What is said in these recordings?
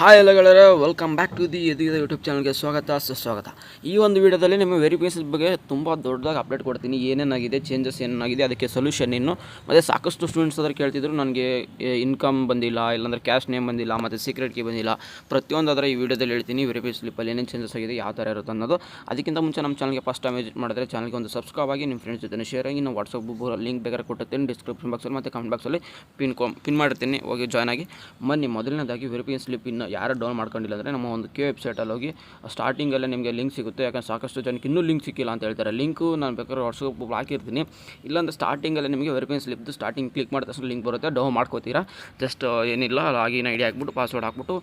Hi ಎಲ್ಲ ಗೆಳೆಯರೆ, welcome back to the YouTube ಚಾನಲ್ಗೆ ಸುಸ್ವಾಗತ. ಈ ಒಂದು ವಿಡಿಯೋದಲ್ಲಿ ನಿಮ್ಮ ವೆರಿಫಿಕೇಷನ್ ಬಗ್ಗೆ ತುಂಬ ದೊಡ್ಡದಾಗಿ ಅಪ್ಡೇಟ್ ಕೊಡ್ತೀನಿ. ಏನೇನಾಗಿದೆ, ಚೇಂಜಸ್ ಏನಾಗಿದೆ, ಅದಕ್ಕೆ ಸೊಲ್ಯೂಷನ್ ಇನ್ನು ಮತ್ತು ಸಾಕಷ್ಟು ಸ್ಟೂಡೆಂಟ್ಸ್ ಅದ್ರ ಕೇಳ್ತಿದ್ರು, ನನಗೆ ಇನ್ಕಮ್ ಬಂದಿಲ್ಲ, ಇಲ್ಲಾಂದರೆ ಕ್ಯಾಶ್ ನೇಮ್ ಬಂದಿಲ್ಲ, ಮತ್ತು ಸೀಕ್ರೆಟ್ ಕೀ ಬಂದಿಲ್ಲ. ಪ್ರತಿಯೊಂದು ಅದರ ಈ ವಿಡಿಯೋದಲ್ಲಿ ಹೇಳ್ತೀನಿ. ವೆರಿಫಿಕೇಷನ್ ಸ್ಲಿಪ್ಪಲ್ಲಿ ಏನೇನು ಚೇಂಜಸ್ ಆಗಿದೆ, ಯಾವ ಥರ ಇರುತ್ತೆ ಅನ್ನೋದು. ಅದಕ್ಕಿಂತ ಮುಂಚೆ ನಮ್ಮ ಚಾನಲ್ಗೆ ಫಸ್ಟ್ ಟೈಮ್ ವಿಸಿಟ್ ಮಾಡಿದ್ರೆ ಚಾನಲ್ಗೆ ಒಂದು ಸಬ್ಸ್ಕ್ರೈಬ್ ಆಗಿ ನಿಮ್ಮ ಫ್ರೆಂಡ್ಸ್ ಜೊತೆ ಶೇರ್ ಆಗಿ. ನಾವು ವಾಟ್ಸಪ್ ಲಿಂಕ್ ಬೇಕಾದ್ರೆ ಕೊಟ್ಟಿರ್ತೀನಿ ಡಿಸ್ಕ್ರಿಪ್ಷನ್ ಬಾಕ್ಸಲ್ಲಿ ಮತ್ತು ಕಮೆಂಟ್ ಬಾಕ್ಸಲ್ಲಿ ಪಿನ್ ಮಾಡಿರ್ತೀನಿ. ಹೋಗಿ ಜಾಯ್ನ್ ಆಗಿ ಬನ್ನಿ. ಮೊದಲನೇದಾಗಿ ವೆರಿಫಿಕೇಷನ್ ಸ್ಲಿಪ್ ಇನ್ನು ಯಾರು ಡೌನ್ ಮಾಡ್ಕೊಂಡಿಲ್ಲ ಅಂದರೆ ನಮ್ಮ ಒಂದು ವೆಬ್ಸೈಟಲ್ಲಿ ಹೋಗಿ ಸ್ಟಾರ್ಟಿಂಗಲ್ಲೇ ನಿಮಗೆ ಲಿಂಕ್ ಸಿಗುತ್ತೆ. ಯಾಕಂದರೆ ಸಾಕಷ್ಟು ಜನಕ್ಕೆ ಇನ್ನೂ ಲಿಂಕ್ ಸಿಕ್ಕಿಲ್ಲ ಅಂತ ಹೇಳ್ತಾರೆ. ಲಿಂಕು ನಾನು ಬೇಕಾದ್ರೆ ವಾಟ್ಸಪ್ ಹಾಕಿರ್ತೀನಿ. ಇಲ್ಲಾಂದರೆ ಸ್ಟಾರ್ಟಿಂಗಲ್ಲೇ ನಿಮಗೆ ವೆರಿಫಿಕೇಷನ್ ಸ್ಲಿಪ್ದು ಸ್ಟಾರ್ಟಿಂಗ್ ಕ್ಲಿಕ್ ಮಾಡಿದ ತಕ್ಷಣ ಲಿಂಕ್ ಬರುತ್ತೆ, ಡೌನ್ ಮಾಡ್ಕೋತೀರಾ. ಜಸ್ಟ್ ಏನಿಲ್ಲ, ಲಾಗಿನ್ ಐಡಿ ಹಾಕ್ಬಿಟ್ಟು ಪಾಸ್ವರ್ಡ್ ಹಾಕ್ಬಿಟ್ಟು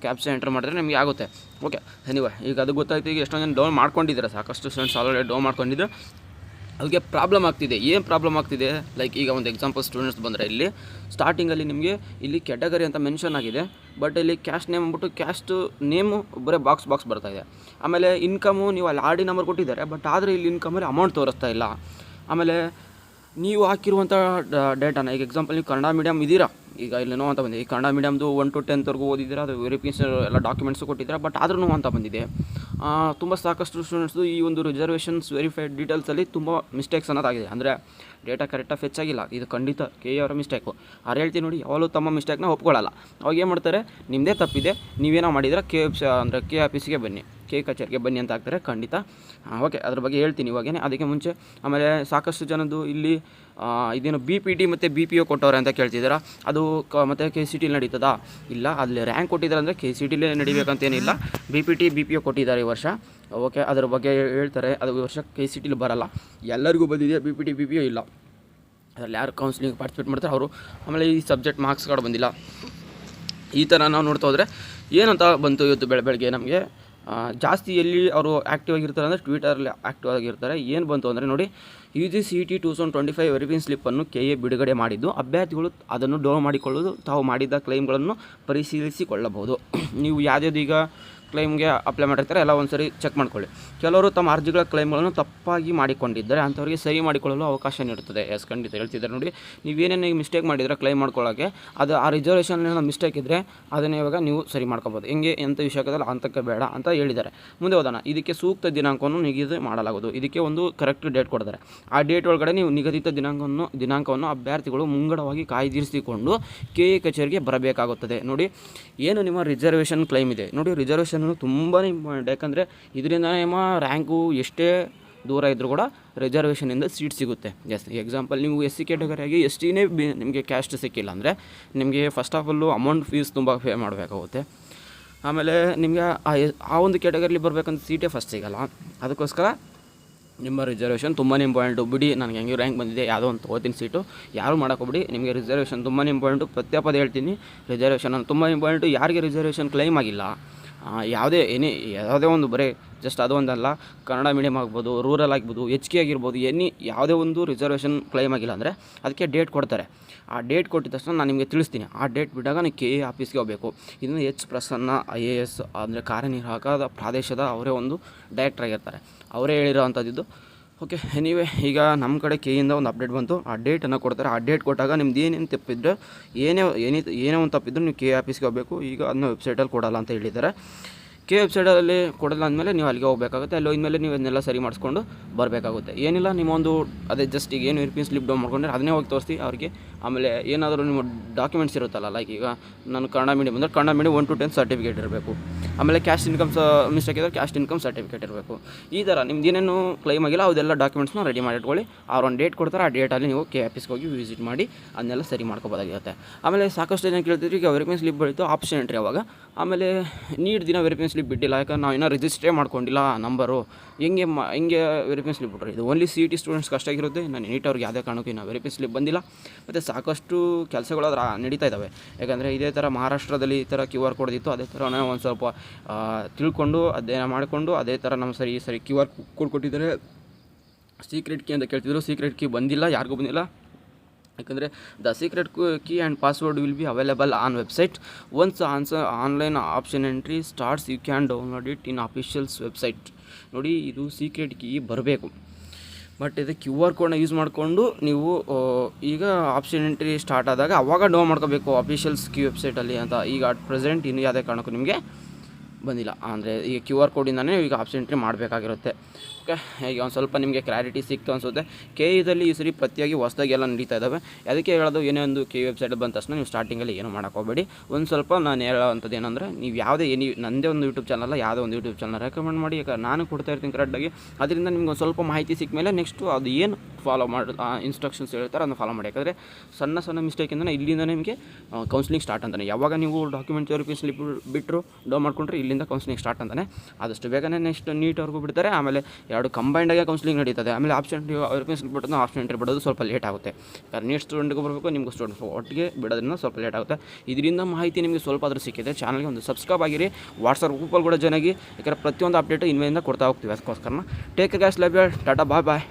ಕ್ಯಾಪ್ಚಾ ಎಂಟರ್ ಮಾಡಿದ್ರೆ ನಿಮಗೆ ಆಗುತ್ತೆ. ಓಕೆ, ಎನಿವೆ ಈಗ ಅದು ಗೊತ್ತಾಯ್ತು. ಈಗ ಎಷ್ಟೊಂದು ಜನ ಡೌನ್ ಮಾಡ್ಕೊಂಡಿದ್ದಾರೆ, ಸಾಕಷ್ಟು ಸ್ಟೂಡೆಂಟ್ಸ್ ಆಲ್ರೆಡಿ ಡೌನ್ ಮಾಡ್ಕೊಂಡಿದ್ದರೆ ಅದಕ್ಕೆ ಪ್ರಾಬ್ಲಮ್ ಆಗ್ತಿದೆ. ಏನು ಪ್ರಾಬ್ಲಮ್ ಆಗ್ತಿದೆ, ಲೈಕ್ ಈಗ ಒಂದು ಎಕ್ಸಾಂಪಲ್ ಸ್ಟೂಡೆಂಟ್ಸ್ ಬಂದರೆ ಇಲ್ಲಿ ಸ್ಟಾರ್ಟಿಂಗಲ್ಲಿ ನಿಮಗೆ ಇಲ್ಲಿ ಕ್ಯಾಟಗರಿ ಅಂತ ಮೆನ್ಷನ್ ಆಗಿದೆ, ಬಟ್ ಇಲ್ಲಿ ಕ್ಯಾಶ್ ನೇಮ್ ಅಂದ್ಬಿಟ್ಟು ಕ್ಯಾಸ್ಟ್ ನೇಮು ಬರೀ ಬಾಕ್ಸ್ ಬರ್ತಾಯಿದೆ. ಆಮೇಲೆ ಇನ್ಕಮು ನೀವು ಅಲ್ಲಿ ಆರ್ ಡಿ ನಂಬರ್ ಕೊಟ್ಟಿದ್ದಾರೆ, ಬಟ್ ಆದರೆ ಇಲ್ಲಿ ಇನ್ಕಮಲ್ಲಿ ಅಮೌಂಟ್ ತೋರಿಸ್ತಾ ಇಲ್ಲ. ಆಮೇಲೆ ನೀವು ಹಾಕಿರುವಂಥ ಡೇಟಾನ, ಈಗ ಎಕ್ಸಾಂಪಲ್ ನೀವು ಕನ್ನಡ ಮೀಡಿಯಮ್ ಇದ್ದೀರಾ, ಈಗ ಇಲ್ಲೇನೋ ಅಂತ ಬಂದಿದೆ. ಈ ಕನ್ನಡ ಮೀಡಿಯಮ್ದು 1 to 10 ಓದಿದ್ದೀರಾ, ಅದು ವೆರಿಫಿಕೇಷನ್ ಎಲ್ಲ ಡಾಕ್ಯುಮೆಂಟ್ಸು ಕೊಟ್ಟಿದ್ದೀರಾ, ಬಟ್ ಆದ್ರೂ ಅಂತ ಬಂದಿದೆ. ತುಂಬ ಸಾಕಷ್ಟು ಸ್ಟೂಡೆಂಟ್ಸು ಈ ಒಂದು ರಿಸರ್ವೇಷನ್ಸ್ ವೆರಿಫೈಡ್ ಡೀಟೇಲ್ಸಲ್ಲಿ ತುಂಬ ಮಿಸ್ಟೇಕ್ಸ್ ಅನ್ನೋದಾಗಿದೆ. ಅಂದರೆ ಡೇಟಾ ಕರೆಕ್ಟಾಗಿ ಫೆಚ್ ಆಗಿಲ್ಲ. ಇದು ಖಂಡಿತ ಕೆ ಅವರ ಮಿಸ್ಟೇಕು. ಅವ್ರು ಹೇಳ್ತೀನಿ ನೋಡಿ, ಯಾವಾಗಲೂ ತಮ್ಮ ಮಿಸ್ಟೇಕ್ನ ಒಪ್ಕೊಳ್ಳಲ್ಲ. ಅವಾಗ ಏನು ಮಾಡ್ತಾರೆ, ನಿಮ್ಮದೇ ತಪ್ಪಿದೆ, ನೀವೇನೋ ಮಾಡಿದ್ರೆ ಕೆ ಆಫೀಸಿಗೆ ಬನ್ನಿ, ಕೆ ಕಚೇರಿಗೆ ಬನ್ನಿ ಅಂತ ಹಾಕ್ತಾರೆ. ಖಂಡಿತ ಓಕೆ, ಅದ್ರ ಬಗ್ಗೆ ಹೇಳ್ತೀನಿ ಇವಾಗೇನೆ. ಅದಕ್ಕೆ ಮುಂಚೆ ಆಮೇಲೆ ಸಾಕಷ್ಟು ಜನದ್ದು ಇಲ್ಲಿ ಇದೇನು BPT ಮತ್ತು BPO ಕೊಟ್ಟವ್ರೆ ಅಂತ ಕೇಳ್ತಿದ್ದೀರಾ. ಅದು ಮತ್ತು KCT ನಡೀತದಾ? ಇಲ್ಲ, ಅಲ್ಲಿ ರ್ಯಾಂಕ್ ಕೊಟ್ಟಿದ್ದಾರೆ ಅಂದರೆ KCTಲೇ ನಡಿಬೇಕಂತೇನಿಲ್ಲ. BPT BPO ಕೊಟ್ಟಿದ್ದಾರೆ ಈ ವರ್ಷ. ಓಕೆ, ಅದ್ರ ಬಗ್ಗೆ ಹೇಳ್ತಾರೆ. ಅದು ಈ ವರ್ಷ KCTಲಿ ಬರೋಲ್ಲ, ಎಲ್ಲರಿಗೂ ಬಂದಿದೆ. BPT BPO ಇಲ್ಲ. ಅದರಲ್ಲಿ ಯಾರು ಕೌನ್ಸಿಲಿಂಗ್ ಪಾರ್ಟಿಸಿಪೇಟ್ ಮಾಡ್ತಾರೆ ಅವರು. ಆಮೇಲೆ ಈ ಸಬ್ಜೆಕ್ಟ್ ಮಾರ್ಕ್ಸ್ ಕಾರ್ಡ್ ಬಂದಿಲ್ಲ. ಈ ಥರ ನಾವು ನೋಡ್ತಾ ಹೋದರೆ ಏನಂತ ಬಂತು ಇವತ್ತು ಬೆಳಗ್ಗೆ ನಮಗೆ ಜಾಸ್ತಿ ಎಲ್ಲಿ ಅವರು ಆ್ಯಕ್ಟಿವ್ ಆಗಿರ್ತಾರೆ ಅಂದರೆ ಟ್ವಿಟರಲ್ಲಿ ಆ್ಯಕ್ಟಿವ್ ಆಗಿರ್ತಾರೆ. ಏನು ಬಂತು ಅಂದರೆ ನೋಡಿ, UGCET 2025 ವೆರಿಫಿಕೇಷನ್ ಸ್ಲಿಪ್ಪನ್ನು KA ಬಿಡುಗಡೆ ಮಾಡಿದ್ದು, ಅಭ್ಯರ್ಥಿಗಳು ಅದನ್ನು ಡೌನ್ ಮಾಡಿಕೊಳ್ಳೋದು, ತಾವು ಮಾಡಿದ ಕ್ಲೈಮ್ಗಳನ್ನು ಪರಿಶೀಲಿಸಿಕೊಳ್ಳಬಹುದು. ನೀವು ಯಾವುದ್ಯಾವುದು ಈಗ ಕ್ಲೈಮ್ಗೆ ಅಪ್ಲೈ ಮಾಡಿರ್ತಾರೆ ಎಲ್ಲ ಒಂದು ಸರಿ ಚೆಕ್ ಮಾಡ್ಕೊಳ್ಳಿ. ಕೆಲವರು ತಮ್ಮ ಅರ್ಜಿಗಳ ಕ್ಲೈಮ್ಗಳನ್ನು ತಪ್ಪಾಗಿ ಮಾಡಿಕೊಂಡಿದ್ದರೆ ಅಂಥವರಿಗೆ ಸರಿ ಮಾಡಿಕೊಳ್ಳಲು ಅವಕಾಶ ನೀಡುತ್ತದೆ. ಖಂಡಿತ ಹೇಳ್ತಿದ್ದಾರೆ ನೋಡಿ, ನೀವೇನೇನು ಮಿಸ್ಟೇಕ್ ಮಾಡಿದರೆ ಕ್ಲೈಮ್ ಮಾಡ್ಕೊಳ್ಳೋಕ್ಕೆ, ಅದು ಆ ರಿಸರ್ವೇಷನ್ ಮಿಸ್ಟೇಕ್ ಇದ್ದರೆ ಅದನ್ನೇ ಇವಾಗ ನೀವು ಸರಿ ಮಾಡ್ಕೋಬೋದು. ಹೆಂಗೆ ಎಂಥ ವಿಷಯದಲ್ಲಿ ಅಂತಕ್ಕೆ ಬೇಡ ಅಂತ ಹೇಳಿದ್ದಾರೆ. ಮುಂದೆ ಹೋಗೋಣ. ಇದಕ್ಕೆ ಸೂಕ್ತ ದಿನಾಂಕವನ್ನು ನಿಗದಿ ಮಾಡಲಾಗುವುದು. ಇದಕ್ಕೆ ಒಂದು ಕರೆಕ್ಟ್ ಡೇಟ್ ಕೊಡ್ತಾರೆ. ಆ ಡೇಟ್ ಒಳಗಡೆ ನೀವು ನಿಗದಿತ ದಿನಾಂಕವನ್ನು ಅಭ್ಯರ್ಥಿಗಳು ಮುಂಗಡವಾಗಿ ಕಾಯ್ದಿರಿಸಿಕೊಂಡು KA ಕಚೇರಿಗೆ ಬರಬೇಕಾಗುತ್ತದೆ. ನೋಡಿ, ಏನು ನಿಮ್ಮ ರಿಸರ್ವೇಷನ್ ಕ್ಲೈಮ್ ಇದೆ ನೋಡಿ, ರಿಸರ್ವೇಷನ್ ತುಂಬಾ ಇಂಪಾರ್ಟೆಂಟ್. ಯಾಕಂದರೆ ಇದರಿಂದ ನಿಮ್ಮ ರ್ಯಾಂಕು ಎಷ್ಟೇ ದೂರ ಇದ್ದರೂ ಕೂಡ ರಿಸರ್ವೇಷನಿಂದ ಸೀಟ್ ಸಿಗುತ್ತೆ. ಎಕ್ಸಾಂಪಲ್ ನೀವು SC ಕ್ಯಾಟಗರಿಯಾಗಿ STನೇ ನಿಮಗೆ ಕ್ಯಾಸ್ಟ್ ಸಿಕ್ಕಿಲ್ಲ ಅಂದರೆ ನಿಮಗೆ ಫಸ್ಟ್ ಆಫ್ ಆಲು ಫೀಸ್ ತುಂಬ ಪೇ ಮಾಡಬೇಕಾಗುತ್ತೆ. ಆಮೇಲೆ ನಿಮಗೆ ಆ ಒಂದು ಕ್ಯಾಟಗರಿಲಿ ಬರಬೇಕಂತ ಸೀಟೇ ಫಸ್ಟ್ ಸಿಗೋಲ್ಲ. ಅದಕ್ಕೋಸ್ಕರ ನಿಮ್ಮ ರಿಸರ್ವೇಷನ್ ತುಂಬಾ ಇಂಪಾರ್ಟೆಂಟು. ಬಿಡಿ, ನನಗೆ ಹೆಂಗೆ ರ್ಯಾಂಕ್ ಬಂದಿದೆ, ಯಾವುದೋ ಒಂದು ತೊಗೋತೀನಿ ಸೀಟು, ಯಾರು ಮಾಡೋಕ್ಕೋಗ್ಬಿಡಿ. ನಿಮಗೆ ರಿಸರ್ವೇಷನ್ ತುಂಬಾ ಇಂಪಾರ್ಟೆಂಟು. ಪ್ರತ್ಯೇಕಪದ ಹೇಳ್ತೀನಿ, ರಿಸರ್ವೇಷನ್ ತುಂಬ ಇಂಪಾರ್ಟೆಂಟು. ಯಾರಿಗೆ ರಿಸರ್ವೇಷನ್ ಕ್ಲೈಮ್ ಆಗಿಲ್ಲ, ಯಾವುದೇ ಒಂದು ಬರೀ ಜಸ್ಟ್ ಅದು ಒಂದಲ್ಲ, ಕನ್ನಡ ಮೀಡಿಯಮ್ ಆಗ್ಬೋದು, ರೂರಲ್ ಆಗ್ಬೋದು, HK ಆಗಿರ್ಬೋದು, ಯಾವುದೇ ಒಂದು ರಿಸರ್ವೇಷನ್ ಕ್ಲೈಮ್ ಆಗಿಲ್ಲ ಅಂದರೆ ಅದಕ್ಕೆ ಡೇಟ್ ಕೊಡ್ತಾರೆ. ಆ ಡೇಟ್ ಕೊಟ್ಟಿದ ತಕ್ಷಣ ನಾನು ನಿಮಗೆ ತಿಳಿಸ್ತೀನಿ. ಆ ಡೇಟ್ ಬಿಟ್ಟಾಗ ನೀವು KA ಆಫೀಸ್ಗೆ ಹೋಗಬೇಕು. ಇದನ್ನು H ಪ್ರಸನ್ನ IAS ಅಂದರೆ ಕಾರ್ಯನಿರ್ವಾಹಕ ಪ್ರಾದೇಶದ ಅವರೇ ಒಂದು ಡೈರೆಕ್ಟರ್ ಆಗಿರ್ತಾರೆ, ಅವರೇ ಹೇಳಿರೋ ಅಂಥದ್ದು. ಓಕೆ, ಎನಿವೆ ಈಗ ನಮ್ಮ ಕಡೆ KAಯಿಂದ ಒಂದು ಅಪ್ಡೇಟ್ ಬಂತು. ಆ ಡೇಟನ್ನು ಕೊಡ್ತಾರೆ. ಆ ಡೇಟ್ ಕೊಟ್ಟಾಗ ನಿಮ್ದು ಏನೇನು ತಪ್ಪಿದ್ರೆ ಏನೇ ಒಂದು ತಪ್ಪಿದ್ರು ನೀವು KA ಆಫೀಸ್ಗೆ ಹೋಗಬೇಕು. ಈಗ ಅದನ್ನ ವೆಬ್ಸೈಟಲ್ಲಿ ಕೊಡಲ್ಲ ಅಂತ ಹೇಳಿದ್ದಾರೆ. KA ವೆಬ್ಸೈಟಲ್ಲಿ ಕೊಡಲ್ಲ ಅಂದಮೇಲೆ ನೀವು ಅಲ್ಲಿಗೆ ಹೋಗಬೇಕಾಗುತ್ತೆ. ಅಲ್ಲಿ ಹೋದ್ಮೇಲೆ ನೀವು ಅದನ್ನೆಲ್ಲ ಸರಿ ಮಾಡಿಸ್ಕೊಂಡು ಬರಬೇಕಾಗುತ್ತೆ. ಏನಿಲ್ಲ, ನಿಮ್ಮೊಂದು ಅದೇ ಜಸ್ಟ್ ಈಗ ಏನು ವೆರಿಫಿಕೇಷನ್ ಸ್ಲಿಪ್ ಡೌನ್ ಮಾಡ್ಕೊಂಡ್ರೆ ಅದನ್ನೇ ಹೋಗಿ ತೋರಿಸಿ ಅವ್ರಿಗೆ. ಆಮೇಲೆ ಏನಾದರೂ ನಿಮ್ಮ ಡಾಕ್ಯುಮೆಂಟ್ಸ್ ಇರುತ್ತಲ್ಲ, ಲೈಕ್ ಈಗ ನಾನು ಕನ್ನಡ ಮೀಡಿಯಮ್ ಅಂದರೆ ಕನ್ನಡ ಮೀಡಿಯಮ್ 1 to 10 ಸರ್ಟಿಫಿಕೇಟ್ ಇರಬೇಕು. ಆಮೇಲೆ ಕ್ಯಾಸ್ಟ್ ಇನ್ಕಮ್ ಮಿಸ್ಟೇಕ್ ಇದ್ದರೆ ಕ್ಯಾಸ್ಟ್ ಇನ್ಕಮ್ ಸರ್ಟಿಫಿಕೇಟ್ ಇರಬೇಕು. ಈ ಥರ ನಿಮ್ದು ಏನೇನು ಕ್ಲೈಮ್ ಆಗಿಲ್ಲ ಅದೆಲ್ಲ ಡಾಕ್ಯುಮೆಂಟ್ಸ್ನ ರೆಡಿ ಮಾಡಿಟ್ಕೊಳ್ಳಿ. ಅವ್ರು ಒಂದು ಡೇಟ್ ಕೊಡ್ತಾರೆ. ಆ ಡೇಟಲ್ಲಿ ನೀವು KA ಆಫೀಸ್ಗೆ ಹೋಗಿ ವಿಸಿಟ್ ಮಾಡಿ ಅದನ್ನೆಲ್ಲ ಸರಿ ಮಾಡ್ಕೋಬೋದಾಗಿರುತ್ತೆ. ಆಮೇಲೆ ಸಾಕಷ್ಟು ಜನ ಕೇಳ್ತಿದ್ರು, ಈಗ ವೆರಿಫಿಕೇಷನ್ ಸ್ಲಿಪ್ ಬಳಿತು ಆಪ್ಷನ್ ಎಂಟ್ರಿ ಅವಾಗ. ಆಮೇಲೆ ದಿನ ವೆರಿಫಿಕೇಷನ್ ಸ್ಲಿಪ್ ಬಿಟ್ಟಿಲ್ಲ, ಯಾಕಂದ್ರೆ ನಾವು ಇನ್ನೂ ರಿಜಿಸ್ಟ್ರೇ ಮಾಡ್ಕೊಂಡಿಲ್ಲ ನಂಬರು. ಹೆಂಗೆ ವೆರಿಫಿಕೇಷನ್ ಸ್ಲಿಪ್ ಬಿಟ್ಟರು? ಇದು ಓನ್ಲಿ CET ಸ್ಟೂಡೆಂಟ್ಸ್ಗೆ ಅಷ್ಟಾಗಿರುತ್ತೆ. ನಾನು ನೀಟ್ ಅವ್ರಿಗೆ ಯಾವುದೇ ಕಾರಣಕ್ಕೂ ಇನ್ನೂ ವೆರಿಫಿಕೇಷನ್ ಸ್ಲಿಪ್ ಬಂದಿಲ್ಲ. ಮತ್ತು ಸಾಕಷ್ಟು ಕೆಲಸಗಳು ಅದ್ರ ನಡೀತಾ ಇದ್ದಾವೆ. ಯಾಕಂದರೆ ಇದೇ ಥರ ಮಹಾರಾಷ್ಟ್ರದಲ್ಲಿ ಈ ಥರ QR ಕೋಡ್ ಇತ್ತು, ಅದೇ ಥರ ನಾವು ಒಂದು ಸ್ವಲ್ಪ ತಿಳ್ಕೊಂಡು ಅಧ್ಯಯನ ಮಾಡಿಕೊಂಡು ಅದೇ ಥರ ನಮ್ಮ ಸರಿ QR ಕೋಡ್ ಕೊಟ್ಟಿದ್ದಾರೆ. ಸೀಕ್ರೆಟ್ ಕೀ ಅಂತ ಕೇಳ್ತಿದ್ರು, ಸೀಕ್ರೆಟ್ ಕೀ ಬಂದಿಲ್ಲ, ಯಾರಿಗೂ ಬಂದಿಲ್ಲ. ಯಾಕಂದರೆ the secret key and password will be available on website once online option entry starts. You can download it in officials website. ನೋಡಿ, ಇದು ಸೀಕ್ರೆಟ್ ಕೀ ಬರಬೇಕು. ಬಟ್ ಇದು ಕ್ಯೂ ಆರ್ ಕೋಡ್ನ ಯೂಸ್ ಮಾಡಿಕೊಂಡು ನೀವು ಈಗ ಆಪ್ಷನ್ ಎಂಟ್ರಿ ಸ್ಟಾರ್ಟ್ ಆದಾಗ ಅವಾಗ ಡೌನ್ ಮಾಡ್ಕೋಬೇಕು ಅಫಿಷಿಯಲ್ ಸ್ಕಿ ವೆಬ್ಸೈಟಲ್ಲಿ ಅಂತ. ಈಗ ಅಟ್ ಪ್ರೆಸೆಂಟ್ ಇನ್ನೂ ಯಾವುದೇ ಕಾರಣಕ್ಕೂ ನಿಮಗೆ ಬಂದಿಲ್ಲ, ಅಂದರೆ ಈಗ ಕ್ಯೂ ಆರ್ ಕೋಡಿಂದನೇ ಈಗ ಆಪ್ಷನ್ ಎಂಟ್ರಿ ಮಾಡಬೇಕಾಗಿರುತ್ತೆ. ಓಕೆ, ಈಗ ಒಂದು ಸ್ವಲ್ಪ ನಿಮಗೆ ಕ್ಲಾರಿಟಿ ಸಿಕ್ತು ಅನಿಸುತ್ತೆ. ಕೆ ಇದಲ್ಲಿ ಈ ಸರಿ ಪ್ರತಿಯಾಗಿ ಹೊಸದಾಗಿ ಎಲ್ಲ ನಡೀತಾ ಇದ್ದಾವೆ. ಅದಕ್ಕೆ ಹೇಳೋದು, ಏನೇ ಒಂದು ಕೆ ವೆಬ್ಸೈಟ್ ಬಂದ ತಕ್ಷಣ ನೀವು ಸ್ಟಾರ್ಟಿಂಗಲ್ಲಿ ಏನು ಮಾಡೋಕ್ಕೋಗಬೇಡಿ. ಒಂದು ಸ್ವಲ್ಪ ನಾನು ಹೇಳೋವಂಥದ್ದು ಏನಂದರೆ, ನೀವು ಯಾವುದೇ ನನ್ನದೇ ಒಂದು ಯೂಟ್ಯೂಬ್ ಚಾನಲ್ ಯಾವುದೇ ಒಂದು ಯೂಟ್ಯೂಬ್ ಚಾನಲ್ ರೆಕಮೆಂಡ್ ಮಾಡಿ, ಯಾಕೆ ನಾನು ಕೊಡ್ತಾ ಇರ್ತೀನಿ ಕರೆಕ್ಟಾಗಿ. ಅದರಿಂದ ನಿಮ್ಗೆ ಒಂದು ಸ್ವಲ್ಪ ಮಾಹಿತಿ ಸಿಕ್ಕ ಮೇಲೆ ನೆಕ್ಸ್ಟು ಅದು ಏನು ಫಾಲೋ ಮಾಡಿ ಇನ್ಸ್ಟ್ರಕ್ಷನ್ಸ್ ಹೇಳ್ತಾರೆ ಅದನ್ನು ಫಾಲೋ ಮಾಡಿ. ಯಾಕಂದರೆ ಸಣ್ಣ ಸಣ್ಣ ಮಿಸ್ಟೇಕಿಂದ ಇಲ್ಲಿಂದ ನಿಮಗೆ ಕೌನ್ಸಿಲಿಂಗ್ ಸ್ಟಾರ್ಟ್ ಅಂತಾನೆ. ಯಾವಾಗ ನೀವು ಡಾಕ್ಯುಮೆಂಟ್ ವೆರಿಫಿಕೇಷನ್ ಬಿಟ್ಟರು ಡೌನ್ ಮಾಡ್ಕೊಂಡ್ರೆ ಇಲ್ಲಿಂದ ಕೌನ್ಸಿಲಿಂಗ್ ಸ್ಟಾರ್ಟ್ ಅಂತಾನೆ. ಆದಷ್ಟು ಬೇಗನೆ ನೆಕ್ಸ್ಟ್ ನೀಟ್ವರೆಗೂ ಬಿಡ್ತಾರೆ. ಆಮೇಲೆ ಎರಡು ಕಂಬೈಂಡಾಗಿ ಕೌನ್ಸಿಲಿಂಗ್ ನಡೀತದೆ. ಆಮೇಲೆ ಆಪ್ಷನ್ ವೆರಿಫಿಕೇಷನ್ ಬಿಟ್ಟು ಆಪ್ಷನ್ ಎಂಟ್ರಿ ಬಿಡೋದು ಸ್ವಲ್ಪ ಲೇಟ್ ಆಗುತ್ತೆ. ಯಾಕಂದ್ರೆ ನೀಟ್ ಸ್ಟೂಡೆಂಟ್ಗೂ ಬರಬೇಕು, ನಿಮಗೂ ಸ್ಟೂಡೆಂಟ್ ಒಟ್ಟಿಗೆ ಬಿಡೋದ್ರಿಂದ ಸ್ವಲ್ಪ ಲೇಟ್ ಆಗುತ್ತೆ. ಇದರಿಂದ ಮಾಹಿತಿ ನಿಮಗೆ ಸ್ವಲ್ಪ ಆದರೂ ಸಿಕ್ಕಿದೆ. ಚಾನಲ್ಗೆ ಒಂದು ಸಬ್ಸ್ಕ್ರೈಬ್ ಆಗಿರಿ, ವಾಟ್ಸಪ್ ಗ್ರೂಪಲ್ಲಿ ಕೂಡ ಚೆನ್ನಾಗಿ, ಯಾಕಂದರೆ ಪ್ರತಿಯೊಂದು ಅಪ್ಡೇಟು ಇನ್ಮೇಲಿಂದ ಕೊಡ್ತಾ ಹೋಗ್ತೀವಿ. ಅದಕ್ಕೋಸ್ಕರ take care guys, love you, tata, bye bye.